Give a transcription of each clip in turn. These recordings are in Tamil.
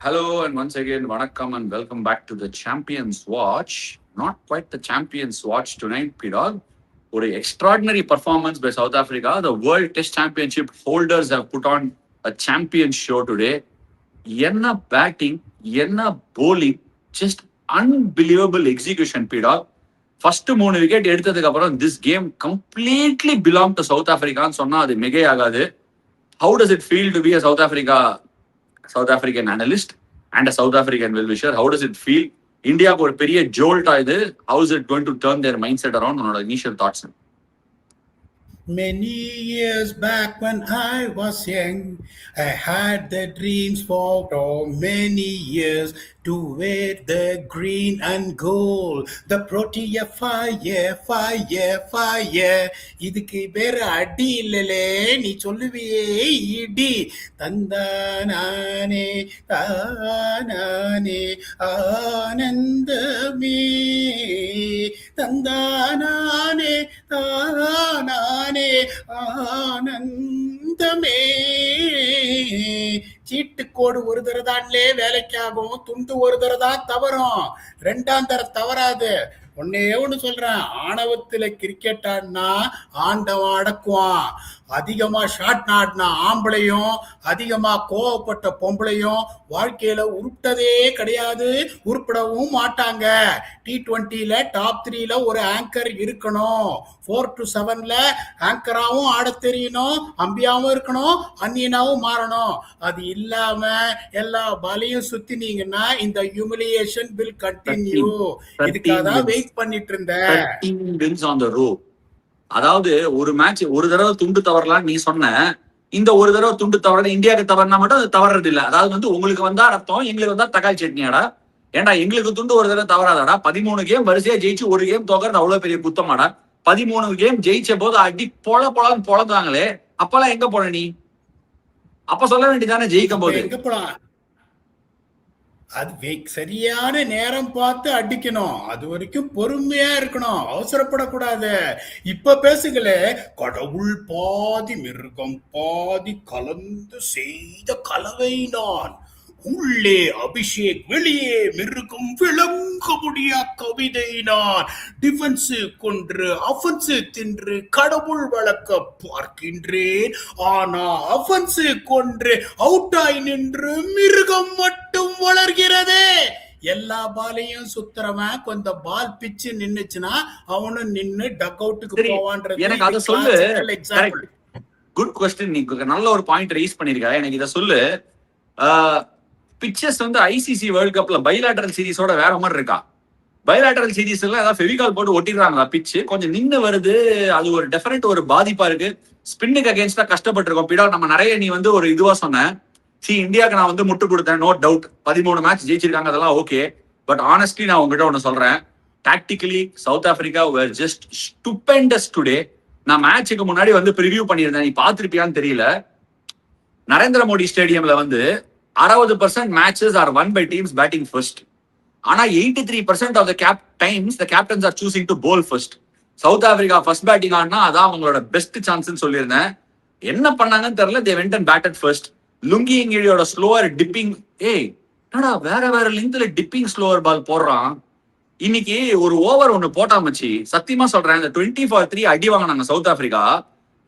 Hello and once again, Vanakkam and welcome back to the Champions Watch. Not quite the Champions Watch tonight, Pidog. What an extraordinary performance by South Africa. The World Test Championship holders have put on a champion show today. Yenna batting, Yenna bowling, just unbelievable execution, Pidog. First 3 wicket எடுத்ததுக்கு அப்புறம் this game completely belonged to South Africa சொன்னா அது மிகையாகாது. How does it feel to be a South African analyst and a South African well-wisher? How does it feel? இந்தியாவுக்கு ஒரு பெரிய ஜோல்ட் இது. How is it going to turn their mindset around? உன்னோட initial thoughts. Many years back when I was young, I had the dreams for many years to wear the green and gold. The Protea fire. இதுக்கு பேர் அடி இல்லலே, நீ சொல்லுவியே இடி. தந்தானே தானே ஆனந்தமே, தந்தானே தானே ஆனந்தமே. சீட்டுக்கோடு ஒரு தரதான்லே வேலைக்காகும், துண்டு ஒரு தரதான் தவறும், 2ஆம் தர தவறாது. ஒன்னு சொல்றேன், ஆணவத்துல கிரிக்கெட் ஆடினா ஆண்டவன் அடக்குவான். அதிகமா ஷாட் ஆடினா ஆம்பளையும் அதிகமா கோவப்பட்ட பொம்பளையும் வாழ்க்கையில உருப்பிட்டதே கிடையாது, உருப்பிடவும் மாட்டாங்க. T20ல டாப் 3ல ஒரு ஆங்கர் இருக்கணும். 4 to 7ல ஆங்கராவும் ஆட தெரியணும், அம்பியாவும் இருக்கணும், அந்நியனாவும் மாறணும். அது இல்லாம எல்லா பாலையும் சுத்தினீங்கன்னா இந்த ஹியூமிலியேஷன் வில் கண்டினியூ. இதுக்காக தான் வெயிட் பண்ணிட்டு இருந்தேன். அதாவது ஒரு மேட்ச் ஒரு தடவை துண்டு தவறலாம் நீ சொன்ன, இந்த ஒரு தடவை துண்டு தவற இந்தியாவுக்கு தவறுனா மட்டும் அது தவறது இல்ல. அதாவது உங்களுக்கு வந்தா ரத்தம், எங்களுக்கு வந்தா தக்காளி சட்னியாடா. ஏன்டா எங்களுக்கு துண்டு ஒரு தடவை தவறாதாடா? 13 கேம் வரிசையா ஜெயிச்சு ஒரு கேம் தோக்கறது அவ்வளவு பெரிய குத்தமாடா? 13 கேம் ஜெயிச்ச போது அடி பொழன்னு பொழந்தாங்களே, அப்பெல்லாம் எங்க போன நீ? அப்ப சொல்ல வேண்டியதானே ஜெயிக்கும் போது எங்க போலாம்? அது சரியான நேரம் பார்த்து அடிக்கணும். அது வரைக்கும் பொறுமையா இருக்கணும், அவசரப்படக்கூடாது. இப்ப பேசுகளே, கடவுள் பாதி மிருகம் பாதி கலந்து செய்த கலவை நான். உள்ளே அபிஷேக், வெளியே மிருகம், விளங்க முடியா கவிதை நான். டிஃபென்ஸ் கொன்று அஃபென்ஸ் தின்று கடவுள் வளர்க்க பார்க்கின்றேன். ஆனா அஃபென்ஸ் கொன்று அவுட் ஆகி நின்று மிருகம் மட்டும் வளர்கிறதே. எல்லா பாலையும் சுத்துறவன் கொஞ்சம் பால் பிச்சு நின்னுச்சுன்னா அவனும் நின்னு டக் அவுட்டுக்கு போவான்றது எனக்கு அதை சொல்லு. Good question. நீ நல்ல ஒரு பாயிண்ட் ரைஸ் பண்ணிருக்க. எனக்கு இதை சொல்லு. பிச்சஸ் ஐசிசி வேர்ல்ட் கப்ல பைலாட்டரல் சீரிஸோட வேற மாதிரி இருக்கா? பைலாட்டரல் சீரிஸ் எல்லாம் ஏதாவது ஃபெவிகால் போட்டு ஒட்டிடுறாங்களா? பிச்சு கொஞ்சம் நின்று வருது, அது ஒரு டெஃபினட் ஒரு பாதிப்பா இருக்கு. ஸ்பின்னுக்கு அகேன்ஸ்டா கஷ்டப்பட்டிருக்கோம். பிடா நம்ம நிறைய நீ ஒரு இதுவா சொன்ன. இந்தியாவுக்கு நான் முட்டு கொடுத்தேன், நோ டவுட். 13 மேட்ச் ஜெயிச்சிருக்காங்க, அதெல்லாம் ஓகே. பட் ஆனஸ்ட்லி நான் உங்ககிட்ட ஒன்னு சொல்றேன், டாக்டிக்கலி சவுத் ஆப்பிரிக்கா வேர் ஜஸ்ட் ஸ்டூபெண்டஸ் டுடே. நான் மேட்சுக்கு முன்னாடி ப்ரிவியூ பண்ணியிருந்தேன், நீ பாத்திருப்பியான்னு தெரியல. Narendra Modi ஸ்டேடியம்ல 60% matches are won by teams batting first. ஆனா 83% of the times the captains are choosing to bowl first. South Africa first batting ஆடினா அதான் அவங்களோட பெஸ்ட் சான்ஸ்னு சொல்லியிருந்தேன். என்ன பண்ணாங்கன்னு தெரியல. they went and batted first. Lungi இங்கிடியோட ஸ்லோவர் டிப்பிங், என்னடா வேற லெங்க்ல டிப்பிங் ஸ்லோவர் பால் போடுறான். இன்னைக்கு ஒரு ஓவர் ஒன்னு போட்டாமச்சு, சத்தியமா சொல்றேன், இந்த 20 for 3 அடி வாங்கினாங்க சவுத் ஆப்பிரிக்கா.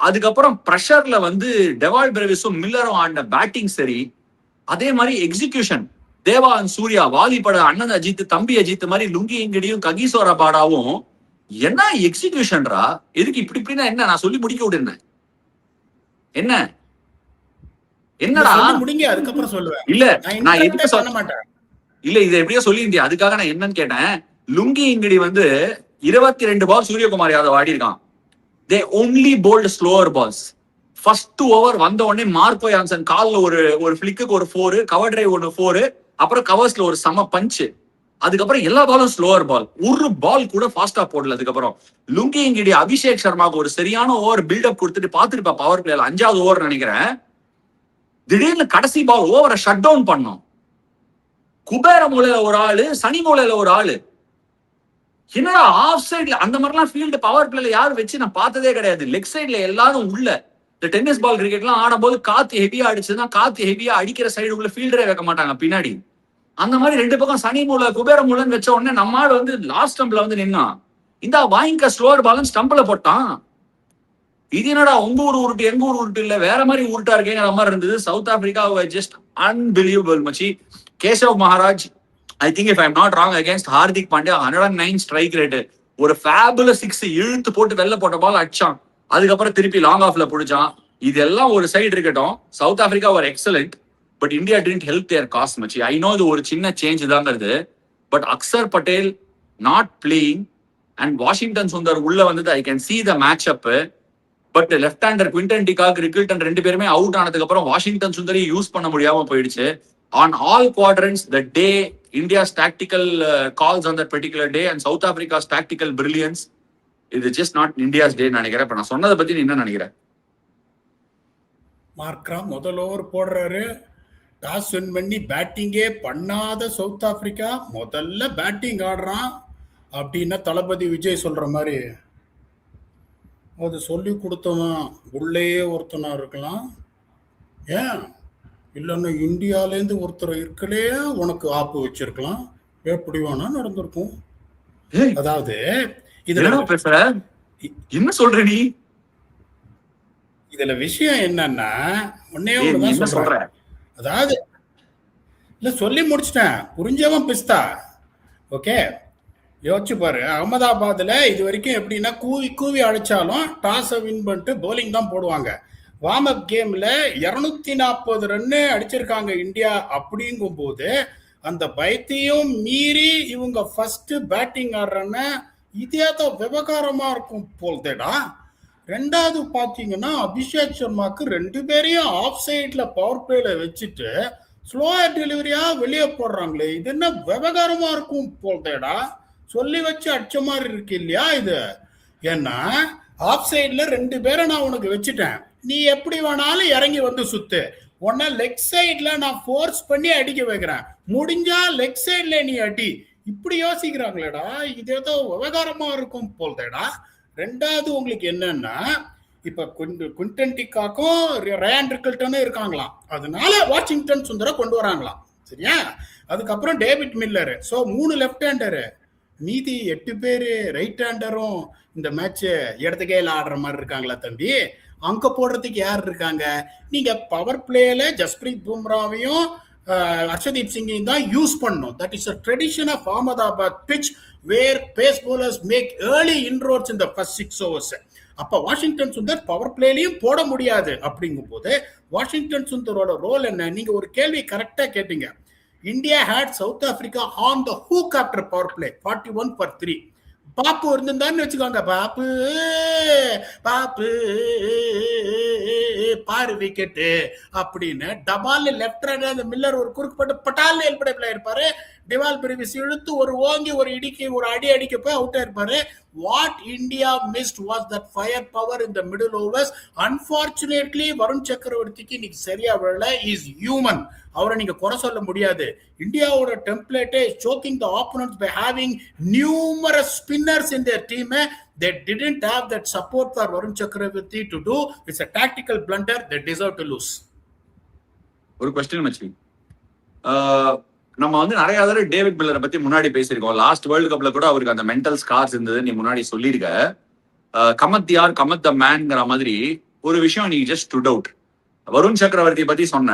அதுக்கப்புறம் பிரஷர்ல டெவால் பிரேவிஸும் மில்லரும் ஆடின பேட்டிங் சரி, அதே மாதிரி எக்ஸிகியூஷன் தேவா அண்ட் சூர்யா, வாலிபட அண்ணன் அஜித், தம்பி அஜித் மாதிரி லுங்கி இங்கடியும் ககிசோரா பாடாவும் என்ன எக்ஸிகியூஷன்ரா? எதுக்கு இப்படின்னா என்ன? நான் சொல்லி முடிக்க விடுறேன். என்னடா முடிங்க, அதுக்கப்புறம் சொல்லுவேன். இல்ல நான் எதுக்கு சொல்ல மாட்டேன். இல்ல இதை எப்படியோ சொல்லியிருந்தேன், அதுக்காக நான் என்னன்னு கேட்டேன். லுங்கி இங்கடி 22 பால் சூரியகுமார் யாதவ் ஆடி இருக்கான். They only bowled slower balls. First over வந்த உடனே மார்க்கோ யான்சன் கால்ல ஒரு ஃபிளிக்கு ஒரு 4, கவர் டிரைவ் 4, அப்புறம் கவர்ஸ்ல ஒரு சம பஞ்சு. அதுக்கப்புறம் எல்லா பாலும் ஸ்லோவர் பால், ஒரு பால் கூட ஃபாஸ்டா போடல. அதுக்கப்புறம் லுங்கி இங்கிடி அபிஷேக் சர்மாவுக்கு ஒரு சரியான ஓவர் பில்டப் கொடுத்துட்டு பாத்துருப்பா பவர் பிளேல 5வது ஓவர் நினைக்கிறேன். திடீர்னு கடைசி பால் ஓவரை ஷட் டவுன் பண்ணோம். குபேர மூலையில ஒரு ஆளு, சனி மூலையில ஒரு ஆளு. என்னடா ஆஃப் சைட்ல அந்த மாதிரிலாம் ஃபீல்டு பவர் பிளேல யாரும் வச்சு நான் பார்த்ததே கிடையாது. லெக் சைட்ல எல்லாரும் உள்ள இந்த டென்னிஸ் பால் கிரிக்கெட்லாம் ஆடும்போது காத்து ஹெவியா அடிச்சுன்னா காத்து ஹெவியா அடிக்கிற சைடுக்குள்ள ஃபீல்டரே வைக்க மாட்டாங்க பின்னாடி. அந்த மாதிரி 2 பக்கம் சனி மூலை குபேர மூலன்னு வச்ச உடனே நம்ம ஆள் வந்து லாஸ்ட் ஸ்டம்ப்ல வந்து நின்னான். இந்த வாங்கிக்க ஸ்லோவர் பாலன் ஸ்டம்ப்ல போட்டான். இது என்னடா உங்க ஊர் உருட்டு எங்க ஊர் உருட்டு இல்ல வேற மாதிரி உருட்டா இருக்கேங்கிற மாதிரி இருந்தது. சவுத் ஆப்பிரிக்கா ஜஸ்ட் அன்பிலீவபிள் மச்சி. Keshav Maharaj I think if I am not wrong against Hardik Pandya 109 strike rate. ஒரு ஃபேபுலஸ் 6 இழுத்து போட்டு வெளில போட்ட பால் அடிச்சான். அதுக்கப்புறம் திருப்பி லாங் ஆஃப்ல பிடிச்சான். இதெல்லாம் ஒரு சைடு இருக்கட்டும். சவுத் ஆப்பிரிக்கா ஒரு excellent. But India didn't help their cause மச்சி. ஐ நோ இது ஒரு சின்ன சேஞ்ச் தாங்கிறது. But Axar Patel not playing and Washington Sundar உள்ள வந்தது I can see the match up. But left hander Quinton de Kock Rickelton 2 பேருமே அவுட் ஆனதுக்கு அப்புறம் வாஷிங்டன் சுந்தரி யூஸ் பண்ண முடியாம போயிடுச்சு. On all quadrants the day India's tactical calls on that particular day and South Africa's tactical brilliance இது ஜஸ்ட் நாட் இந்தியாஸ் டே நினைக்கிறேன். இப்ப நான் சொன்னதை பத்தி நீ என்ன நினைக்கிறேன்? மார்க்ராம் முதல் ஓவர் போடுறாரு. டாஸ் வின் பண்ணி பேட்டிங்கே பண்ணாத சவுத் ஆப்பிரிக்கா முதல்ல பேட்டிங் ஆடுறான். அப்படின்னா தளபதி விஜய் சொல்ற மாதிரி அது சொல்லி கொடுத்தவன் உள்ளேயே ஒருத்தனா இருக்கலாம். ஏன் இல்லைன்னா இந்தியாலேருந்து ஒருத்தர் இருக்கலே உனக்கு ஆப்பு வச்சிருக்கலாம். எப்படி வேணா நடந்திருக்கும். அதாவது இதுல பேசுற என்ன சொல்ற நீ? இதுல விஷயம் என்னன்னா ஒன்னே ஒண்ணுதான் சொல்றேன். அதாவது இல்ல சொல்லி முடிச்சிட்டேன். புரிஞ்சவன் பிஸ்தா. ஓகே யோசிச்சு பாரு. அகமதாபாத்ல இது வரைக்கும் எப்படின்னா கூவி கூவி அழைச்சாலும் டாஸை வின் பண்ணிட்டு பவுலிங் தான் போடுவாங்க. வார்ம் அப் கேம்ல 240 ரன்னு அடிச்சிருக்காங்க இந்தியா. அப்படிங்கும் போது அந்த பயத்தையும் மீறி இவங்க ஃபர்ஸ்ட் பேட்டிங் ஆடுறன்னு இதே தான் விவகாரமா இருக்கும் போல்தேடா. ரெண்டாவது பாத்தீங்கன்னா அபிஷேக் சர்மாக்கு 2 பேரையும் ஆஃப் சைட்ல பவர் பிளேல வச்சுட்டு ஸ்லோயர் டெலிவரியா வெளியே போடுறாங்களே. இது என்ன விவகாரமா இருக்கும் போல்தேடா. சொல்லி வச்சு அடிச்ச மாதிரி இருக்கு இல்லையா இது? ஏன்னா ஆஃப் சைட்ல 2 பேரை நான் உனக்கு வச்சுட்டேன். நீ எப்படி வேணாலும் இறங்கி வந்து சுத்து. உன்ன லெக் சைட்ல நான் ஃபோர்ஸ் பண்ணி அடிக்க வைக்கிறேன். முடிஞ்சா லெக் சைட்ல நீ அடி. இப்படி யோசிக்கிறாங்களேடா. இது ஏதோ விவகாரமா இருக்கும் போல்தேடா. ரெண்டாவது உங்களுக்கு என்னன்னா இப்ப குவிண்டன் டிகாக்கும் ரயான் ரிக்கில்டனும் இருக்காங்களாம். அதனால வாஷிங்டன் சுந்தரை கொண்டு வராங்களாம். சரியா? அதுக்கப்புறம் David Miller. So 3 left hander, மீதி 8 பேரு ரைட் ஹேண்டரும் இந்த மேட்ச் இடத்துக்கையில ஆடுற மாதிரி இருக்காங்களா தம்பி? அங்க போடுறதுக்கு யார் இருக்காங்க? நீங்க பவர் பிளேல ஜஸ்பிரீத் பும்ராவையும் ஹர்ஷதீப் சிங்கையும் தான் யூஸ் பண்ணணும். That is a tradition of Ahmedabad pitch where pace bowlers make early inroads in the first 6 overs. அப்ப வாஷிங்டன் சுந்தர் பவர் பிளேலையும் போட முடியாது. அப்படிங்கும் போது வாஷிங்டன் சுந்தரோட ரோல் என்ன? நீங்க ஒரு கேள்வி கரெக்டா கேட்டீங்க. India had South Africa on the hook after power play 41 for 3. பாப்பு இருந்திருந்தான்னு வச்சுக்கோங்க. பாப்பு பாப்பு பாரு விக்கெட்டு அப்படின்னு டபால் லெப்ட் ரைட் அந்த மில்லர் ஒரு குறுக்கு போட்டு பட்டால் எல்படைப்ல இருப்பாரு. டிவால் பிரிவிஸ் இழுத்து ஒரு ஓங்கி ஒரு இடிக்கு ஒரு அடி அடிக்க போய் அவுட் ஆயிருப்பாரு. What India missed was that fire power in the middle overs. Unfortunately Varun சக்கரவர்த்திக்கு இன்னைக்கு சரியா விழல. Is human. அவரை நீங்க குறை சொல்ல முடியாது. இந்தியாவோட டெம்ப்ளேட்டே choking the opponents by having numerous spinners in their team. They didn't have that support for Varun Chakravarti to do. It's a tactical blunder. They deserve to lose. ஒரு क्वेश्चन மச்சி. நம்ம வந்து நிறைய தடவை டேவிட் மில்லரை பத்தி முன்னாடி பேசியிருக்கோம். லாஸ்ட் வேர்ல்டு கப்ல கூட அவருக்கு அந்த மென்டல் ஸ்கார்ஸ் இருந்தது நீ முன்னாடி சொல்லியிருக்க. கமத் யார் கமத் த மேன்ங்கிற மாதிரி ஒரு விஷயம் நீ ஜஸ்ட் ஸ்டுட் அவுட். வருண் சக்கரவர்த்தி பத்தி சொன்ன.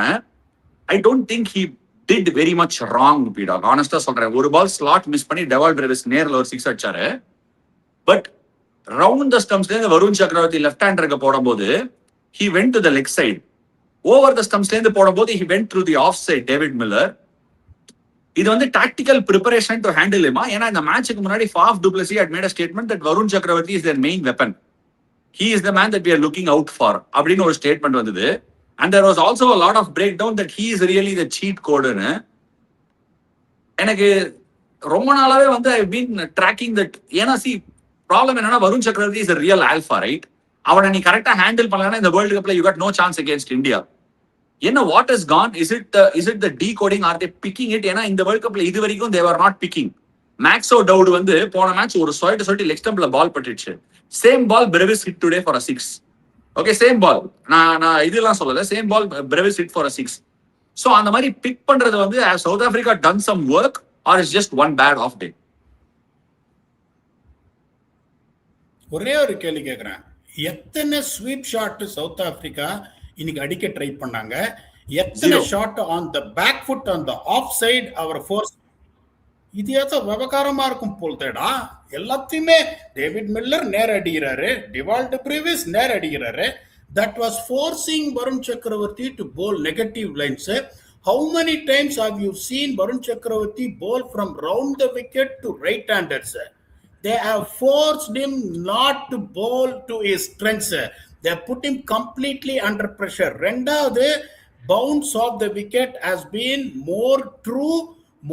I don't think he did very much wrong, Pida. Honestly சொல்றேன். ஒரு பால் ஸ்லாட் மிஸ் பண்ணி டெவால் பிரெவிஸ் நேர்ல ஒரு 6 அடிச்சாரு. பட் ரவுண்ட் த ஸ்டம்ப்ஸ்ல இருந்து வருண் சக்கரவர்த்தி லெஃப்ட் ஹேண்டருக்கு போடும்போது he went to the leg side. Over the ஸ்டம்ப்ஸ்ல இருந்து போடும்போது he went through the off side. David Miller இது வந்து tactical preparation to handle him. ஏன்னா இந்த மேட்சுக்கு முன்னாடி Faf du Plessis had made a statement that Varun Chakravarthy is their main weapon. He is the man that we are looking out for அப்படின்னு ஒரு ஸ்டேட்மெண்ட் வந்தது. And there was also a lot of breakdown that he is really the cheat code. எனக்கு ரொம்ப நாளாவே வந்து I've been tracking that. ஏன்னா see ப்ராப்ளம் என்னன்னா வருண் சக்கரவர்த்தி is a real alpha, right? அவனை நீ கரெக்டா ஹேண்டில் பண்ணலன்னா இந்த வேர்ல்டு கப்ல you got no chance against India. என்ன what has gone? Is it the decoding? Are they picking it? ஏன்னா இந்த வேர்ல்டு கப்ல இது வரைக்கும் they were not picking. மேக்ஸோ டவுட் போன மேட்ச் ஒரு சொல்லிட்டு லெக் ஸ்டம்ப்ல பால் பட்டுச்சு. Same ball Brevis hit today for a 6. Okay, same ball. நான் இதெல்லாம் சொல்லல. Same ball Brevis hit for 6. So அந்த மாதிரி பிக் பண்றது வந்து South Africa done some work or is just one bad off day? ஒரே ஒரு கேள்வி கேட்கிறேன். எத்தனை ஸ்வீப் ஷாட் சவுத் ஆப்பிரிக்கா இன்னைக்கு அடிக்க ட்ரை பண்ணாங்க? எத்தனை shot on the back foot on the off side அவர் ஃபோர்ஸ்? இது ஏதோ விவகாரமா இருக்கும் போல் தேடா. எல்லாத்தையுமே டேவிட் மில்லர் நேர அடிக்கிறாரு, டிவால்ட் பிரேவிஸ் நேர அடிக்கிறாரு. That was forcing Varun Chakravarti to bowl negative lines. How many times have you seen Varun Chakravarti bowl from round the wicket to right-handers? They have forced him not to bowl to his strengths. They have put him completely under pressure. Rendavathu bounce of the wicket has been more true,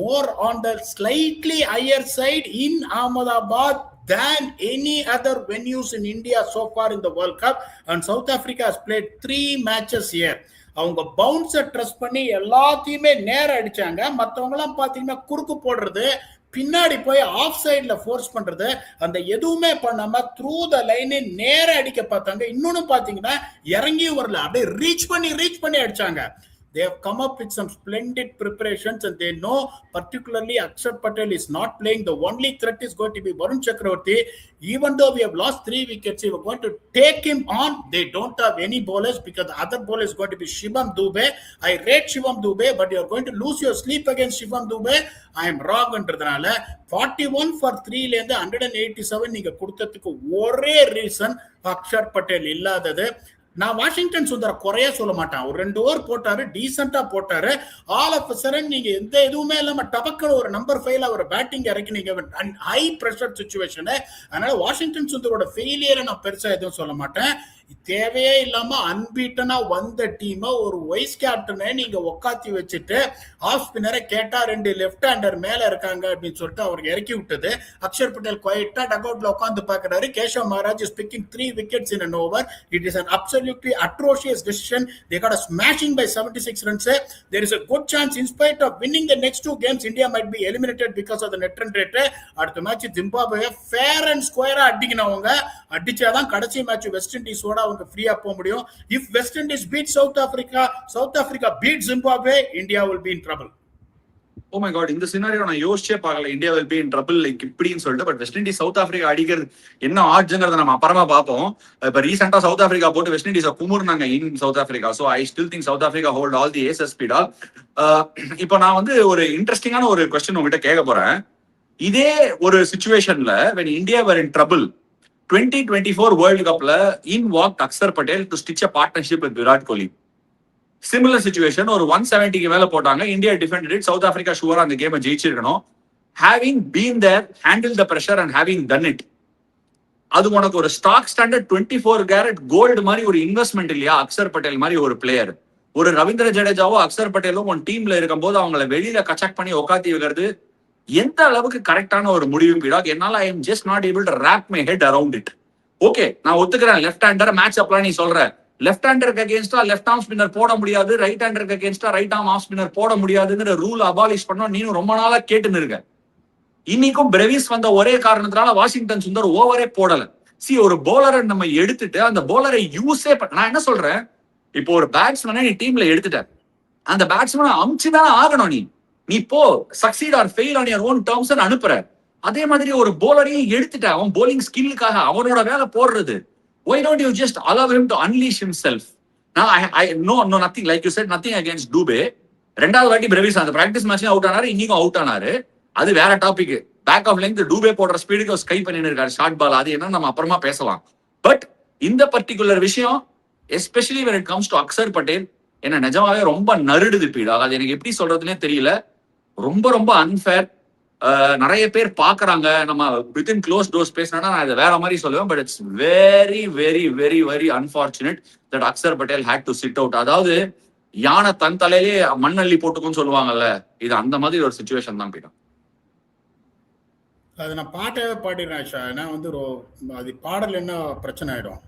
more on the slightly higher side in Ahmedabad than any other venues in India so far in the World Cup. And South Africa has played 3 matches here. அவங்க பவுன்ஸை ட்ரஸ்ட் பண்ணி எல்லாத்தையுமே நேர அடிச்சாங்க. மற்றவங்க எல்லாம் பாத்தீங்கன்னா குறுக்கு போடுறது, பின்னாடி போய் ஆஃப் சைட்ல ஃபோர்ஸ் பண்றது, அந்த எதுவுமே பண்ணாம த்ரூ த லைன் நேர அடிக்க பார்த்தாங்க. இன்னொன்னு பாத்தீங்கன்னா இறங்கியும் வரல, அப்படியே ரீச் பண்ணி அடிச்சாங்க. They have come up with some splendid preparations and they know particularly Akshar Patel is not playing. The only threat is going to be Varun Chakravarti. Even though we have lost 3 wickets, we are going to take him on. They don't have any bowlers because the other bowler is going to be Shivam Dube. I rate Shivam Dube, but you are going to lose your sleep against Shivam Dube. I am wrong என்றதுனால 41 for 3 ல இருந்து 187 நீங்க கொடுத்ததுக்கு ஒரே ரீசன் அக்ஷர் பட்டேல் இல்லாதது. நான் வாஷிங்டன் சுந்தர குறைய சொல்ல மாட்டேன். ஒரு 2 ஓவர் போட்டாரு, டீசெண்டா போட்டாரு. ஆல் ஆஃப் சடன் நீங்க எந்த எதுவுமே இல்லாம டபக்கர் ஒரு நம்பர் 5ல ஒரு பேட்டிங் இறக்கினீங்க, ஹை பிரஷர் சிச்சுவேஷன். அதனால வாஷிங்டன் சுந்தரோட ஃபெயிலியரை நான் பெருசா எதுவும் சொல்ல மாட்டேன். தேவையே இல்லாம அன்பீட்டனா வந்த டீம் ஒரு வைஸ் கேப்டனை நீங்க உக்காத்தி வச்சுட்டு ஆஃப் ஸ்பின்னரை கேட்டா 2 லெஃப்ட் ஹேண்டர் மேல இருக்காங்க அப்படின்னு சொல்லிட்டு அவருக்கு இறக்கி விட்டது. அக்ஷர் பட்டேல் குவைட்டா டக் அவுட்ல உட்காந்து பாக்குறாரு. Keshav Maharaj is picking 3 wickets in an over. It is an absolutely atrocious decision. They got a smashing by 76 runs. There is a good chance in spite of winning the next 2 games India might be eliminated because of the net run rate. அடுத்த மேட்ச் ஜிம்பாப்வே ஃபேர் அண்ட் ஸ்கொயரா அடிக்கணும். அடிச்சாதான் கடைசி மேட்ச் வெஸ்ட் இண்டீஸோட அவங்க ஃப்ரீயா போக முடியும். If West Indies beat South Africa beat Zimbabwe, India will be in trouble. Oh my god, இந்த சினாரியோ நான் யோசிச்சே பார்க்கல. India will be in trouble like இப்படின்னு சொல்லிட்டு. But West Indies South Africa அடிக்கிறது என்ன ஆட்ஜுங்கிறத நம்ம அப்புறமா பார்ப்போம். இப்ப ரீசெண்டா சவுத் ஆப்பிரிக்கா போட்டு வெஸ்ட் இண்டீஸை குமுறுனாங்க in South Africa. So I still think South Africa hold all the aces ஸ்பீடா. இப்போ நான் வந்து ஒரு இன்ட்ரெஸ்டிங்கான ஒரு கொஸ்டின் உங்ககிட்ட கேட்க போறேன். இதே ஒரு சிச்சுவேஷன்ல when India were in trouble 2024 World Cupல in walked Akshar Patel to stitch a partnership with Virat Kohli. Similar situation, ஒரு 170க்கு மேல போட்டாங்க. India defended it. South Africa ஷுவரா அந்த கேமை ஜெயிச்சிருக்கணும். Having been there, handle the pressure and having done it. அது உனக்கு ஒரு ஸ்டாக் ஸ்டாண்டர்ட் 24 கேரட் கோல்டு மாதிரி ஒரு இன்வெஸ்ட்மெண்ட் இல்லையா? அக்ஷர் பட்டேல் மாதிரி ஒரு பிளேயர், ஒரு ரவீந்திர ஜடேஜாவோ அக்ஷர் பட்டேலும் உன் டீம்ல இருக்கும்போது அவங்கள வெளியில கச்சக் பண்ணி உட்காத்தி வைக்கிறது எந்த அளவுக்கு கரெக்டான ஒரு முடிவு பீடாக்? என்னால I am just not able to wrap my head around it. Okay, நான் ஒத்துக்கிறேன் லெஃப்ட் ஹேண்டர் மேட்ச் அப்லாம் நீ சொல்ற. லெஃப்ட் ஹேண்டருக்கு அகேன்ஸ்டா லெஃப்ட் ஆர்ம் ஸ்பின்னர் போட முடியாது, ரைட் ஹேண்டருக்கு அகேன்ஸ்டா ரைட் ஆர்ம் ஆஃப் ஸ்பின்னர் போட முடியாதுங்கிற ரூல் அபாலிஷ் பண்ணோம் நீனும் ரொம்ப நாளா கேட்டுன்னு இருக்க. இன்னைக்கும் பிரேவிஸ் வந்த ஒரே காரணத்தினால வாஷிங்டன் சுந்தர் ஓவரே போடல. ஒரு போலரை நம்ம எடுத்துட்டு அந்த போலரை யூஸே நான் என்ன சொல்றேன், இப்போ ஒரு பேட்ஸ்மேனை நீ டீம்ல எடுத்துட்ட, அந்த பேட்ஸ்மேனை அமுச்சுதானே ஆகணும். நீ போ succeed or fail on your own terms அனுப்புற. அதே மாதிரி ஒரு போலரையும் எடுத்துட்ட, அவன் போலிங் ஸ்கில்லுக்காக அவனோட வேலை போடுறது. Why don't you just allow him to unleash himself? Now I no nothing like you said, nothing against Dube. ரெண்டாவது வாட்டி பிரேவிஸ் அந்த பிராக்டிஸ் மேட்ச்ல அவுட் ஆனாரு, இன்னைக்கும் அவுட் ஆனாரு. அது வேற topic. Back of length Dube போடுற ஸ்பீடுக்கு ஸ்கை பண்ணிட்டு இருக்காரு ஷார்ட் பால். அது என்ன நம்ம அப்புறமா பேசலாம். பட் இந்த பர்டிகுலர் விஷயம் especially when it comes to Axar Patel என்ன நிஜமாவே ரொம்ப நறுடுது பீடா. அது எனக்கு எப்படி சொல்றதுன்னே தெரியல. ரொம்ப ரொம்ப அன்ஃபேர். நிறைய பேர் பாக்குறாங்க, நம்ம வித்தின் க்ளோஸ் டோர்ஸ் பேசினா நான் இதை வேற மாதிரி சொல்லுவேன். But it's very very very very unfortunate that Axar Patel had to sit out. அதாவது யானை தன் தலையிலே மண்ணள்ளி போட்டுக்கும்னு சொல்லுவாங்கல்ல, இது அந்த மாதிரி ஒரு சிச்சுவேஷன் தான் போயிடும். அது நான் பாட்டவே பாடிடுறேன். ஏன்னா வந்து அது பாடல் என்ன பிரச்சனை ஆயிடும்.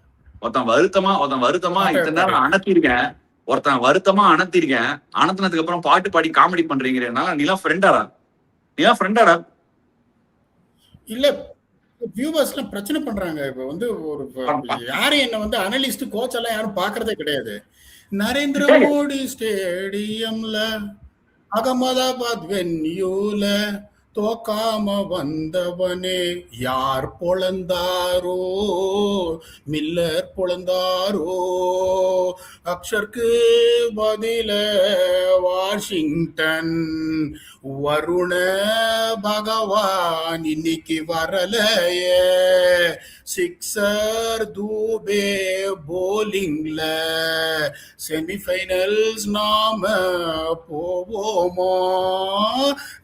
ஒருத்தன் வருத்தமா இத்தனை நேரம் அனுப்பியிருக்கேன், ஒருத்தன் வருத்தமா அனுப்பியிருக்கேன், அனுத்தினதுக்கு அப்புறம் பாட்டு பாடி காமெடி பண்றீங்கன்னா நீலாம் ஃப்ரெண்டாடா? இல்ல வியூவர்ஸ் எல்லாம் பிரச்சனை பண்றாங்க. இப்ப வந்து ஒரு யாரும் என்ன வந்து அனலிஸ்ட் கோச் எல்லாம் யாரும் பாக்குறதே கிடையாது. நரேந்திர மோடி ஸ்டேடியம்ல அகமதாபாத் வென்யூல தோக்காம வந்தவனே யார் பொழந்தாரோ, மில்லர் பொழந்தாரோ, அக்ஷருக்கு பதில வாஷிங்டன் வருண பகவான் இன்னைக்கு வரலையே, சிக்ஸர் தூபே போலிங்ல செமிஃபைனல்ஸ் நாம போவோமோ,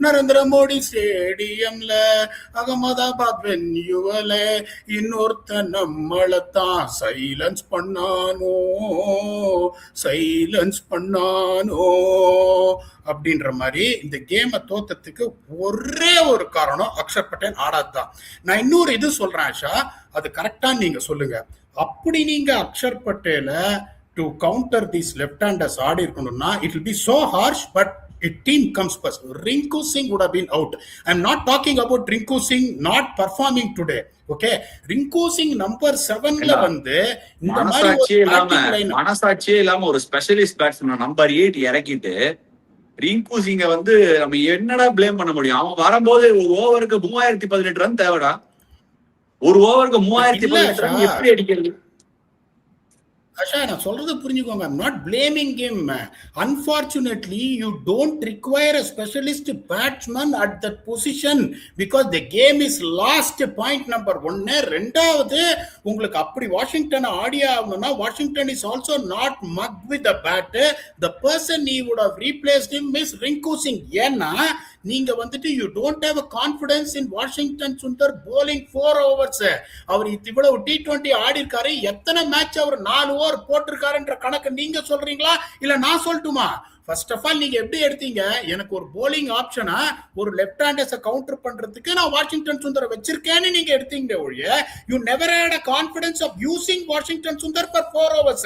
நரேந்திர மோடி ஸ்டேடியம்ல அகமதாபாத் வென்யூல இன்னொருத்த நம்மளத்தான் சைலன்ஸ் பண்ணானோ அப்படின்ற மாதிரி இந்த கேமை தோத்தத்துக்கு ஒரே ஒரு காரணம் அக்ஷர் பட்டேல் ஆடாதான். நான் இன்னொரு இது சொல்றேன் ஆஷா, அது கரெக்டா நீங்க சொல்லுங்க. அப்படி நீங்க அக்ஷர் பட்டேல to counter these left handers ஆடி இருக்கணும்னா it will be so harsh, but a team comes first. Rinku Singh would have been out. I'm not talking about Rinku Singh not performing today. Okay, Rinku Singh number 7ல வந்து இந்த மாதிரி மனசாட்சியே இல்லாம ஒரு ஸ்பெஷலிஸ்ட் பேட்ஸ்மேன் நம்பர் 8 இறக்கிட்டு ரிங்கு சிங்க வந்து நம்ம என்னடா பிளேம் பண்ண முடியும்? அவன் வரும்போது ஒரு ஓவருக்கு 3018 ரன் தேவைடா. ஒரு ஓவருக்கு 3018 ரன் எப்படி அடிக்கிறது? Asha, நான் சொல்றது புரிஞ்சுக்கோங்க. I'm not blaming him. Unfortunately, you don't require a specialist batsman at that position because the game is lost. Point number 1. ரெண்டாவது, உங்களுக்கு அப்படி வாஷிங்டன் ஆடி ஆகணும்னா Washington is also not mugged with the bat. The person he would have replaced him is Rinku Singh. ஏன்னா நீங்க வந்துட்டு you don't have a confidence in Washington Sundar bowling 4 overs. அவர் இவ்வளவு T20 ஆடி இருக்காரு, எத்தனை மேட்ச் அவர் 4 ஓவர் போட்டிருக்காருன்ற கணக்கு நீங்க சொல்றீங்களா இல்ல நான் சொல்லட்டுமா? ஃபர்ஸ்ட் ஆஃப் ஆல் நீங்க எப்படி எடுத்தீங்க? எனக்கு ஒரு போலிங் ஆப்ஷனா ஒரு லெஃப்ட் ஹேண்டர்ஸை கவுண்டர் பண்றதுக்கு நான் வாஷிங்டன் சுந்தர் வச்சிருக்கேன்னு நீங்க எடுத்தீங்க ஒழிய you never had a confidence of using Washington Sundar for 4 overs.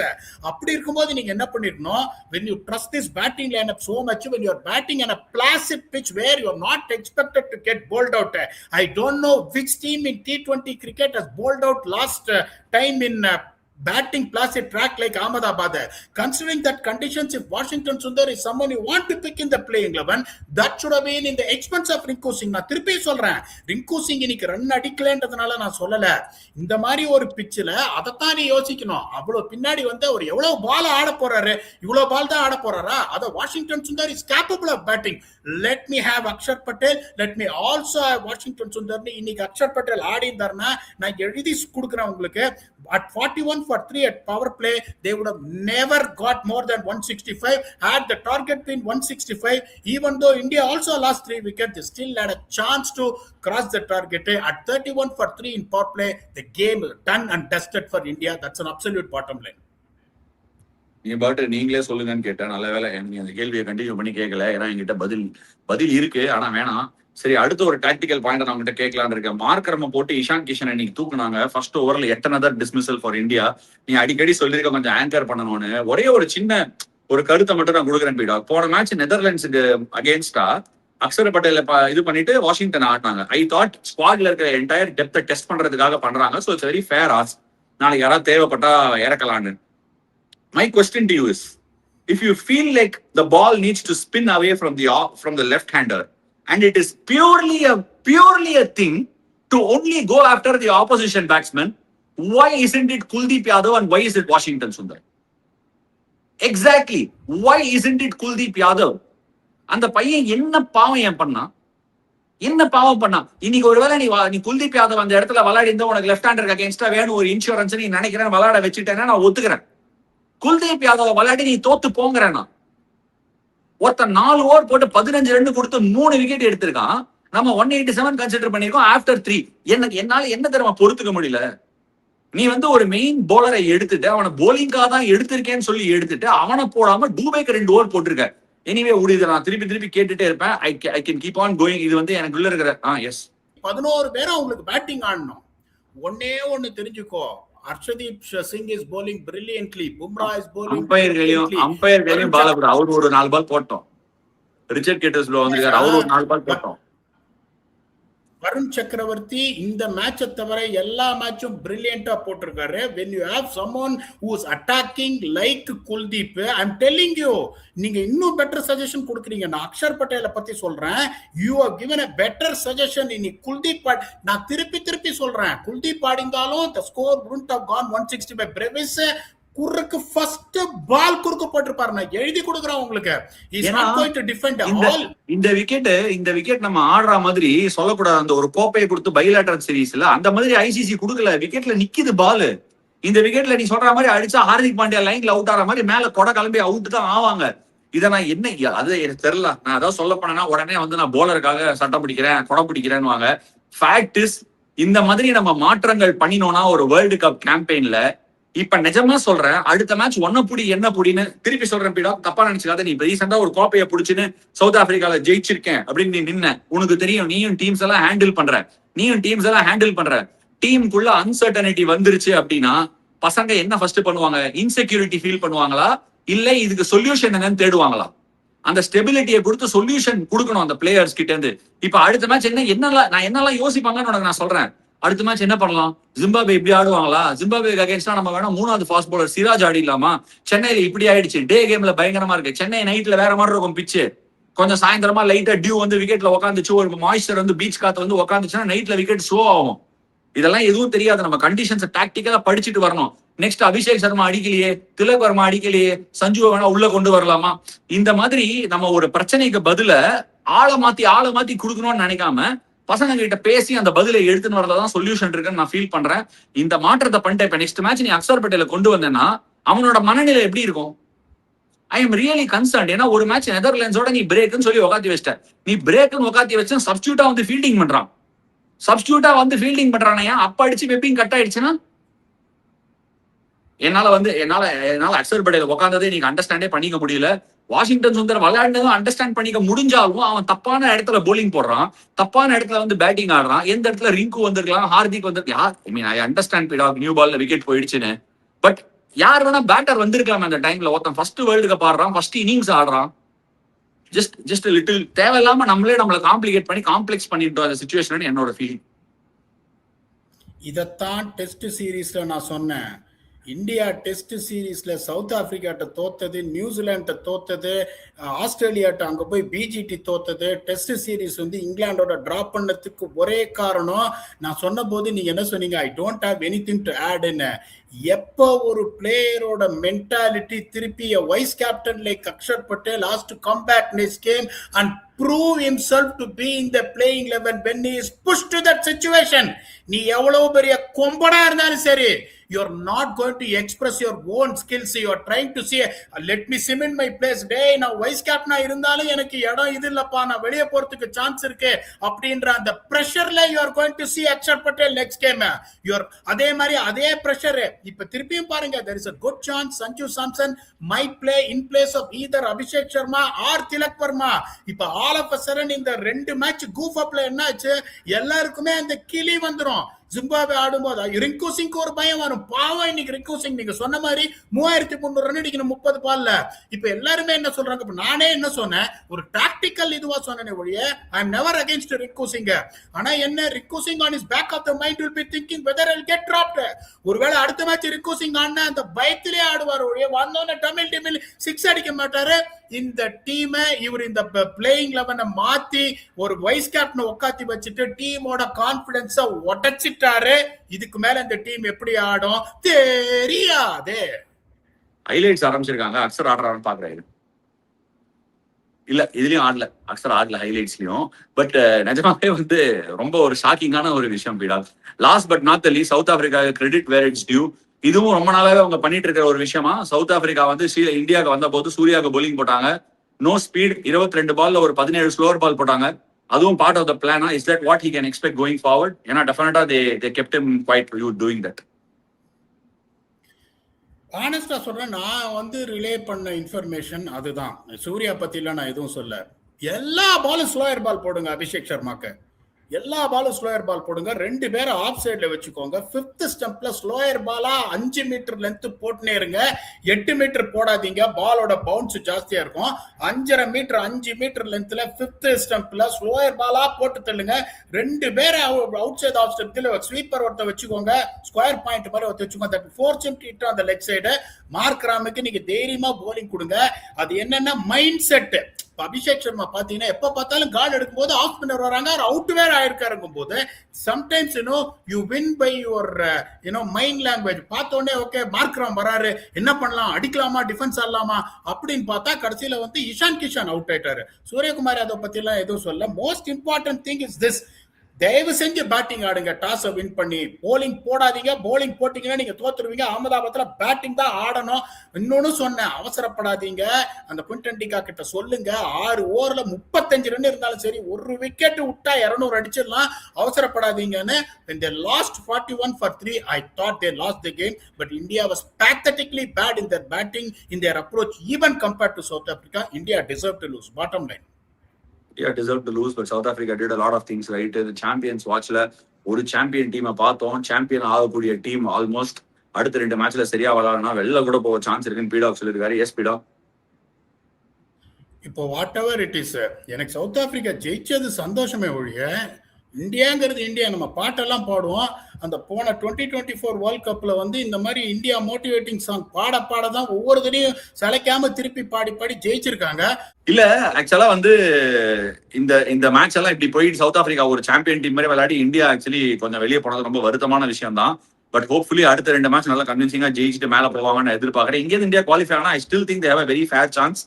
அப்படி இருக்கும்போது நீங்க என்ன பண்ணிருக்கணும்? when you trust this batting lineup so much, when you are batting on a placid pitch where you are not expected to get bowled out. I don't know which team in T20 cricket has bowled out last time in batting placid track like Ahmedabad. Considering that conditions, if Washington Sundar is someone you want to pick in the playing 11, that should have been in the expense of Rinku Singh. நான் திருப்பி சொல்றேன், ரிங்கு சிங் இன்னைக்கு ரன் அடிக்கலன்றதுனால நான் சொல்லல. இந்த மாதிரி ஒரு பிச்சில் அதைத்தான் நீ யோசிக்கணும். அவ்வளவு பின்னாடி வந்து அவர் எவ்வளவு பால் ஆட போறாரு, இவ்வளவு பால் தான் ஆட போறாரா? அதை Washington Sundar is capable of batting. Let me have Akshar Patel, let me also have Washington Sundar. இன்னைக்கு அக்ஷர் பட்டேல் ஆடி இருந்தாருன்னா நான் எழுதி கொடுக்குறேன் உங்களுக்கு. At 41 for 3 at power play, they would have never got more than 165. Had the target been 165, even though India also lost 3 wickets, they still had a chance to cross the target. At 31 for 3 in power play, the game done and dusted for India. That's an absolute bottom line. நீ பாட்டு நீங்களே சொல்லுங்கன்னு கேட்டேன். நல்ல வேலை நீங்க அந்த கேள்வியை கண்டினியூ பண்ணி கேட்கல. ஏன்னா என்கிட்ட பதில் இருக்கு, ஆனா வேணாம். சரி, அடுத்த ஒரு டாக்டிக்கல் பாயிண்ட் நான் உங்ககிட்ட கேட்கலான்னு இருக்கேன். மார்க்கரம போட்டு இஷான் கிஷன் இன்னைக்கு தூக்குனாங்க. ஃபர்ஸ்ட் ஓவர்ல 8 another dismissal ஃபார் இந்தியா. நீ அடிக்கடி சொல்லிருக்க கொஞ்சம் ஆங்கர் பண்ணணும்னு. ஒரே ஒரு சின்ன ஒரு கருத்தை மட்டும் நான் கொடுக்குறேன் பீடா. போன மேட்ச் நெதர்லாண்ட்ஸுக்கு அகேன்ஸ்டா அக்ஷர் பட்டேல இது பண்ணிட்டு வாஷிங்டன் ஆடினாங்க. ஐ தாட் ஸ்குவாட்ல இருக்கிற என்டையர் டெப்த்தை டெஸ்ட் பண்றதுக்காக பண்றாங்க. So it's very fair as. நாளைக்கு யாராவது தேவைப்பட்டா இறக்கலான்னு. My question to you is, if you feel like the ball needs to spin away from the left-hander, and it is purely a thing to only go after the opposition batsman, why isn't it Kuldeep Yadav and why is it Washington Sundar? Exactly. Why isn't it Kuldeep Yadav? அந்த பையன் என்ன பாவம் ஏன் பண்ணா? என்ன பாவம் பண்ணா? இன்னைக்கு ஒருவேளை நீ குல்தீப் யாதவ் அந்த இடத்துல விளையாடி இருந்தா உனக்கு லெஃப்ட் ஹேண்டருக்கு அகேன்ஸ்டா வேணும் ஒரு இன்சூரன்ஸ் நீ நினைக்கிறேன் விளையாட வச்சுட்டேன்னா நான் ஒத்துக்கிறேன். குல்தீப் யாதவ விளையாடி நீ தோத்து போங்கிறேன்னா ஒருத்தன் 4 ஓவர் போட்டு 15 ரன் கொடுத்து 3 விக்கெட் எடுத்திருக்கான். நம்ம 187 கன்சிடர் பண்ணிருக்கோம் ஆஃப்டர் 3. என்னால என்ன தெரியுமா பொறுத்துக்க முடியல? நீ வந்து ஒரு மெயின் போலரை எடுத்துட்டு அவனை போலிங்காக தான் எடுத்திருக்கேன்னு சொல்லி எடுத்துட்டு அவனை போடாம டூபேக்கு 2 ஓவர் போட்டிருக்க. எனிவே உடையது நான் திருப்பி கேட்டுட்டே இருப்பேன். I can keep on going. இது வந்து எனக்குள்ள இருக்கிற எஸ் 11 பேரும் உங்களுக்கு பேட்டிங் ஆடணும். ஒண்ணு தெரிஞ்சுக்கோ, Arshdeep Singh is bowling brilliantly. Bumrah is bowling அம்பையர்களையும் பால் போட அவர் ஒரு 4 பால் போட்டோம். ரிச்சர்ட் கேட்டர்ஸ்ல வந்திருக்காரு, அவர் ஒரு 4 பால் போட்டோம். வருண் சக்கரவர்த்தி இந்த மேட்சை தவிர எல்லா மேட்சும் பிரில்லியண்டா போட்டிருக்காரு. when you have someone who is attacking like Kuldeep, I'm telling you, நீங்க இன்னும் பெட்டர் சஜஷன் கொடுக்குறீங்க. நான் அக்ஷர் பட்டேலை பத்தி சொல்றேன். you have given a better suggestion. இனி குல்தீப் நான் திருப்பி சொல்றேன், குல்தீப் ஆடிந்தாலும் the score wouldn't have gone 165. Brevis குறுக்கு ஃபர்ஸ்ட் பால் குறுக்கு போட்டுருப்பாரு. நான் எழுதி கொடுக்குறேன் உங்களுக்கு. இந்த விக்கெட் நம்ம ஆடுற மாதிரி சொல்லக்கூடாது. அந்த ஒரு கோப்பையை கொடுத்து பைலேட்டரல் சீரிஸ்ல அந்த மாதிரி ஐசிசி கொடுக்கல. விக்கெட்ல நிக்குது பால். இந்த விக்கெட்ல நீ சொல்ற மாதிரி அடிச்சா ஹார்திக் பாண்டியா லைன்ல அவுட் ஆற மாதிரி மேல கொடை கிளம்பி அவுட் தான் ஆவாங்க. இதை நான் என்ன அது எனக்கு தெரியல. நான் அதான் சொல்ல போனேன்னா உடனே வந்து நான் போலருக்காக சட்டம் பிடிக்கிறேன் கொடை பிடிக்கிறேன்னு வாங்க. ஃபேக்ட் இஸ் இந்த மாதிரி நம்ம மாற்றங்கள் பண்ணினோம்னா ஒரு வேர்ல்டு கப் கேம்பெயின்ல இப்ப நிஜமா சொல்றேன், அடுத்த மேட்ச் ஒன்ன புடி என்ன புடின்னு திருப்பி சொல்றேன். பீடா தப்பா நினைச்சுக்காத. நீ ரீசெண்டா ஒரு கோப்பையை புடிச்சுன்னு சவுத் ஆப்பிரிக்கால ஜெயிச்சிருக்கேன் அப்படின்னு நீ நின்ன. உனக்கு தெரியும் நீயும் டீம்ஸ் எல்லாம் ஹேண்டில் பண்ற. டீமுக்குள்ள அன்சர்டனிட்டி வந்துருச்சு அப்படின்னா பசங்க என்ன ஃபர்ஸ்ட் பண்ணுவாங்க? இன்செக்யூரிட்டி ஃபீல் பண்ணுவாங்களா, இல்ல இதுக்கு சொல்யூஷன் என்னன்னு தேடுவாங்களா? அந்த ஸ்டெபிலிட்டியை கொடுத்து சொல்யூஷன் கொடுக்கணும் அந்த பிளேயர்ஸ் கிட்ட இருந்து. இப்ப அடுத்த மேட்ச் என்னெல்லாம் யோசிப்பாங்கன்னு உனக்கு நான் சொல்றேன். அடுத்த மேட்ச் என்ன பண்ணலாம்? ஜிம்பாப்வே இப்படி ஆடுவாங்களா? ஜிம்பாப்வேக்கு அகைன்ஸ்டா நம்ம வேணா 3வது ஃபாஸ்ட் பவுலர் சிராஜ் ஆடிடலாமா? சென்னையில இப்படி ஆயிடுச்சு. டே கேம்ல பயங்கரமா இருக்கு. சென்னை நைட்ல வேற மாதிரி இருக்கும் பிச்சு. கொஞ்சம் சாயந்தரமா லைட்டா டியூ வந்து விக்கெட்ல உட்காந்துச்சு, ஒரு மாய்ஸ்டர் வந்து பீச் காத்து வந்து உட்காந்துச்சுன்னா நைட்ல விக்கெட் ஸ்லோ ஆகும். இதெல்லாம் எதுவும் தெரியாது. நம்ம கண்டிஷன்ஸ் டாக்டிக்கலா படிச்சுட்டு வரணும். நெக்ஸ்ட் அபிஷேக் சர்மா அடிக்கலையே, திலக் வர்மா அடிக்கலையே, சஞ்சுவை வேணா உள்ள கொண்டு வரலாமா? இந்த மாதிரி நம்ம ஒரு பிரச்சனைக்கு பதில ஆளை மாத்தி கொடுக்கணும்னு நினைக்காம பசங்க கிட்ட பேசி அந்த பதிலை எடுத்துன்னு வரதான் சொல்யூஷன் இருக்குன்னு நான் ஃபீல் பண்றேன். இந்த மாற்றத்தை பண்ணிட்டு இப்ப நெக்ஸ்ட் மேட்ச் நீ அக்ஷர் பட்டேல கொண்டு வந்தேன்னா அவனோட மனநிலை எப்படி இருக்கும்? I am really concerned. ஏன்னா ஒரு மேட்ச் நெதர்லாண்ட்ஸோட நீ பிரேக்னு சொல்லி உட்காத்தி வச்சிட்ட. நீ பிரேக்னு உட்காத்தி வச்சு சப்ஸ்டியூட்டா வந்து ஃபீல்டிங் பண்றான். அப்ப அடிச்சு வெப்பிங் கட் ஆயிடுச்சுன்னா என்னால அக்ஷர் பட்டேல உட்காந்ததே நீங்க அண்டர்ஸ்டாண்டே பண்ணிக்க முடியல. வாஷிங்டன் சுந்தர் விளையாடுனதும் அண்டர்ஸ்டாண்ட் பண்ணிக்க முடிஞ்சாலும் அவன் தப்பான இடத்துல போலிங் போடுறான், தப்பான இடத்துல வந்து பேட்டிங் ஆடுறான். எந்த இடத்துல ரிங்கு வந்திருக்கலாம், ஹார்திக் வந்திருக்கலாம். ஐ அண்டர்ஸ்டாண்ட் பீடா நியூ பால்ல விக்கெட் போயிடுச்சுன்னு. பட் யார் வேணா பேட்டர் வந்திருக்கலாம் அந்த டைம்ல. ஒருத்தன் ஃபர்ஸ்ட் வேர்ல்டு கப் ஆடுறான், ஃபர்ஸ்ட் இன்னிங்ஸ் ஆடுறான். ஜஸ்ட் லிட்டில் தேவையில்லாம நம்மள காம்ப்ளிகேட் பண்ணி காம்ப்ளெக்ஸ் பண்ணிட்டோம் அந்த சிச்சுவேஷன் என்னோட ஃபீலிங். இதத்தான் டெஸ்ட் சீரீஸ்ல நான் சொன்னேன். இந்தியா டெஸ்ட் சீரீஸ்ல சவுத் ஆப்பிரிக்காட்ட தோத்தது, நியூசிலாண்ட தோத்தது, ஆஸ்திரேலியாட்ட அங்க போய் பிஜிடி தோத்தது, டெஸ்ட் சீரீஸ் வந்து இங்கிலாண்டோட டிராப் பண்ணதுக்கு ஒரே காரணம் நான் சொன்ன போது நீங்க என்ன சொன்னீங்க? I don't have anything to ஆட்ன்னு. எப்போ ஒரு பிளேயரோட மென்டாலிட்டி திருப்பி vice captain like Axar Patel has to come back next game and prove himself to be in the playing 11 when he is pushed to that situation. நீ எவ்வளவு பெரிய கொம்பனா இருந்தாலும் சரி, you're not going to express your own skills. You're trying to say let me cement my place. டே நான் வைஸ் கேப்டனா இருந்தாலும் எனக்கு இடம் இது இல்லப்பா, நான் வெளியே போறதுக்கு சான்ஸ் இருக்கு அப்படின்ற அந்த பிரஷர்ல you are going to see Axar Patel next game. you're அதே மாதிரி அதே பிரஷர் இப்ப திருப்பியும் பாருங்க. there is a good chance Sanju Samson might play in place of either Abhishek Sharma or Tilak Verma. இப்ப all of a sudden இந்த ரெண்டு மேட்ச் கூஃப் அப்ல என்னாச்சு, எல்லாருக்குமே அந்த கிளி வந்துரும். ஜிம்பாப்வே ஆடும்போது ரிங்கு சிங்க்கு ஒரு பயம் வரும். பாவம் இன்னைக்கு ரிங்கு சிங் நீங்க சொன்ன மாதிரி 3300 ரன் அடிக்கணும் 30 பால்ல. இப்ப எல்லாருமே என்ன சொல்றாங்க? இப்ப நானே என்ன சொன்னேன், ஒரு டாக்டிக்கல் இதுவா சொன்னேன் ஒழிய I am never against Rinku Singh. ஆனா என்ன, Rinku Singh on is back of the mind will be thinking whether I'll get dropped. ஒருவேளை அடுத்த மேட்ச் ரிங்கு சிங் ஆடினா அந்த பயத்திலே ஆடுவார் ஒழிய வந்தோன்னு தமிழ் 6 அடிக்க மாட்டாரு. இந்த டீமை இவர் இந்த பிளேயிங் 11 மாத்தி ஒரு வைஸ் கேப்டன் உட்காத்தி வச்சுட்டு டீமோட கான்பிடன்ஸ உடைச்சிட்டாரு. இதுக்கு மேல இந்த டீம் எப்படி ஆடும் தெரியாது. ஹைலைட்ஸ் ஆரம்பிச்சிருக்காங்க. அக்ஷர் ஆடுறான்னு பாக்குறாரு. இல்ல இதுலயும் ஆடல, அக்ஷர் ஆடல ஹைலைட்ஸ்லயும். பட் நிஜமாவே வந்து ரொம்ப ஒரு ஷாக்கிங்கான ஒரு விஷயம் பீடா. Last but not the least South Africa credit where it's due. இதுவும் ரொம்ப நாளாவே அவங்க பண்ணிட்டு இருக்கிற ஒரு விஷயமா. சவுத் ஆப்பிரிக்கா வந்து இந்தியாவுக்கு வந்த போது சூர்யாவுக்கு போலிங் போட்டாங்க. நோ ஸ்பீட், 22 பால்ல ஒரு 17 ஸ்லோவர் பால் போட்டாங்க. அதுவும் பார்ட் ஆஃப் த பிளானா? Is that what he can expect going forward? ஏன்னா டெஃபினட்டா they kept him quite doing that. ஆனஸ்டா சொல்றேன், நான் வந்து ரிலே பண்ண இன்ஃபர்மேஷன் அதுதான். சூர்யா பத்திலாம் நான் எதுவும் சொல்ல. எல்லா பாலும் ஸ்லோயர் பால் போடுங்க அபிஷேக் சர்மாக்கு. எல்லா பாலும் ஸ்லோயர் பால் போடுங்க. 2 பேரை ஆஃப் சைட்ல வச்சுக்கோங்க. 5th ஸ்டெம்ப்ல ஸ்லோயர் பாலா 5 மீட்டர் லென்த் போட்டுனே இருங்க. 8 மீட்டர் போடாதீங்க, பாலோட பவுன்ஸ் ஜாஸ்தியா இருக்கும். 5.5 மீட்டர் 5 மீட்டர் லென்த்ல 5th ஸ்டெம்ப்ல ஸ்லோயர் பாலா போட்டு தள்ளுங்க. 2 பேரை அவுட் சைட் ஆஃப் ஸ்டெம்ப்ல ஸ்வீப்பர் ஒருத்த வச்சுக்கோங்க. ஸ்கொயர் பாயிண்ட் மாதிரி ஒருத்த வச்சுக்கோங்க. தட் 4 சென்ட் ஹிட் அந்த லெக் சைடு. மார்க் ராமுக்கு நீங்க தைரியமா போலிங் கொடுங்க. அது என்னன்னா மைண்ட் செட். அபிஷேக் சர்மா பாத்தீங்கன்னா எப்ப பார்த்தாலும் கால் எடுக்கும் போது ஆஃப் ஸ்பின்னர் வராங்க, அவுட் வேற ஆயிருக்காருங்கும் போது sometimes you win by your mind language. பார்த்த உடனே ஓகே மார்க்ராம் வராரு, என்ன பண்ணலாம், அடிக்கலாமா, டிஃபென்ஸ் ஆடலாமா அப்படின்னு பார்த்தா கடைசியில வந்து இஷான் கிஷான் அவுட் ஆயிட்டாரு. சூரியகுமார் யாதவ் பத்தி எல்லாம் எதுவும் சொல்ல. Most important thing is this, தயவு செஞ்சு பேட்டிங் ஆடுங்க. டாஸை வின் பண்ணி போலிங் போடாதீங்க. போலிங் போட்டீங்கன்னா நீங்க தோத்துருவீங்க. அகமதாபாத்ல பேட்டிங் தான் ஆடணும். இன்னொன்னு சொன்னேன், அவசரப்படாதீங்க. அந்த குவிண்டன்டிகா கிட்ட சொல்லுங்க, 6 ஓவர்ல 35 ரன் இருந்தாலும் சரி, ஒரு விக்கெட் விட்டா 200 அடிச்சிடலாம், அவசரப்படாதீங்கன்னு. when they lost 41 for 3, I thought they lost the game, but India was pathetically bad in their batting, in their approach, even compared to South Africa. India deserved to lose, bottom line. India deserved to lose, but South Africa did a lot of things right. The Champions Watchல ஒரு சாம்பியன் டீமை பார்த்தோம். சாம்பியன் ஆகக்கூடிய டீம் ஆல்மோஸ்ட் அடுத்த 2 மேட்ச்ல சரியா விளையாடனா வெளில கூட போக சான்ஸ் இருக்குன்னு பீடாக் சொல்லியிருக்காரு. எஸ் பீடா, இப்போ வாட் எவர் இட் இஸ், எனக்கு சவுத் ஆப்பிரிக்கா ஜெயிச்சது சந்தோஷமே ஒழிய, இந்தியாங்கிறது இந்தியா. நம்ம பாட்டெல்லாம் பாடுவோம். அந்த போன 2024 வேர்ல்ட் கப்ல வந்து இந்த மாதிரி இந்தியா மோட்டிவேட்டிங் சாங் பாட தான் ஒவ்வொரு தடையும் சளைக்காம திருப்பி பாடி ஜெயிச்சிருக்காங்க. இல்ல ஆக்சுவலா வந்து இந்த மேட்ச் எல்லாம் இப்படி போயிட்டு சவுத் ஆப்பிரிக்கா ஒரு சாம்பியன் டீம் மாதிரி விளையாடி இந்தியா ஆக்சுவலி கொஞ்சம் வெளியே போனது ரொம்ப வருத்தமான விஷயம் தான். பட் ஹோப்ஃபுல்லி அடுத்த 2 மேட்ச் நல்லா கன்வின்சிங்கா ஜெயிச்சுட்டு மேல போவாங்கன்னு எதிர்பார்க்கறேன். இங்கே இந்தியா குவாலிஃபை ஆனா ஐ still think they have a very fair chance.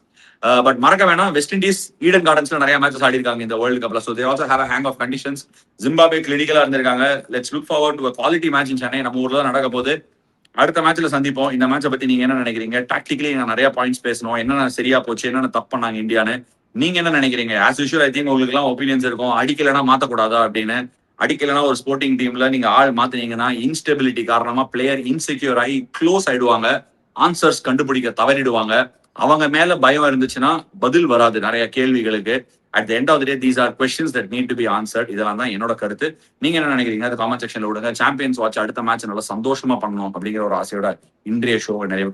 But மறக்க வேணாம், வெஸ்ட் இண்டீஸ் ஈடன் கார்டன்ஸ்ல நிறைய மேட்சஸ் ஆடி இருக்காங்க இந்த வேர்ல்டு கப்ல. So they also have a hang of conditions. Zimbabwe கிளினிக்கலா இருந்திருக்காங்க. Let's look forward to a quality match in Chennai. நம்ம ஊர்ல தான் நடக்க போகுது. அடுத்த மேட்ச்ல சந்திப்போம். இந்த மேட்சை பத்தி நீங்க என்ன நினைக்கிறீங்க? டாக்டிக்கலி நிறைய பாயிண்ட்ஸ் பேசணும். என்னென்ன சரியா போச்சு, என்னென்ன தப்பு பண்ணாங்க இந்தியான்னு நீங்க என்ன நினைக்கிறீங்க? ஆஸ் யூஷுவல் ஐ திங்க் உங்களுக்கு எல்லாம் ஒப்பீனியன்ஸ் இருக்கும். அடிக்கலைன்னா மாத்தக்கூடாதா அப்படின்னு. அடிக்கலைன்னா ஒரு ஸ்போர்ட்டிங் டீம்ல நீங்க ஆள் மாத்தினீங்கன்னா இன்ஸ்டெபிலிட்டி காரணமா பிளேயர் இன்செக்யூர் ஆகி க்ளோஸ் ஆயிடுவாங்க, ஆன்சர்ஸ் கண்டுபிடிக்க தவறிடுவாங்க. அவங்க மேல பயம் இருந்துச்சுன்னா பதில் வராது நிறைய கேள்விகளுக்கு. At the end of the day these are questions that need to be answered. இதெல்லாம் தான் என்னோட கருத்து. நீங்க என்ன நினைக்கிறீங்க? அது காமெண்ட் செக்ஷன்ல விடுங்க. சாம்பியன்ஸ் வாட்ச் அடுத்த மேட்ச் நல்லா சந்தோஷமா பண்ணணும் அப்படிங்கிற ஒரு ஆசையோட இன்றைய ஷோவை நிறைய